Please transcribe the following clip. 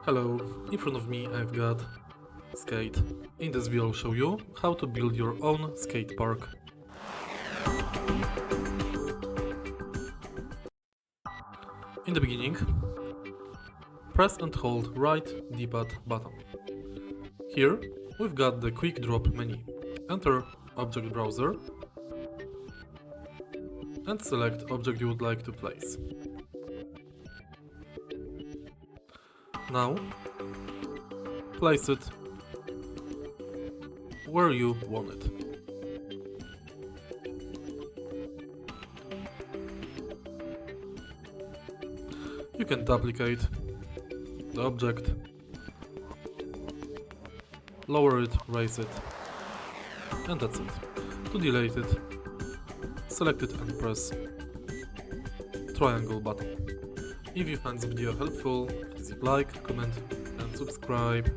Hello, in front of me I've got Skate. In this video I'll show you how to build your own skate park. In the beginning, press and hold right D-pad button. Here we've got the quick drop menu. Enter object browser and select object you would like to place. Now, place it where you want it. You can duplicate the object, lower it, raise it, and that's it. To delete it, select it and press triangle button. If you find this video helpful, please like, comment and subscribe.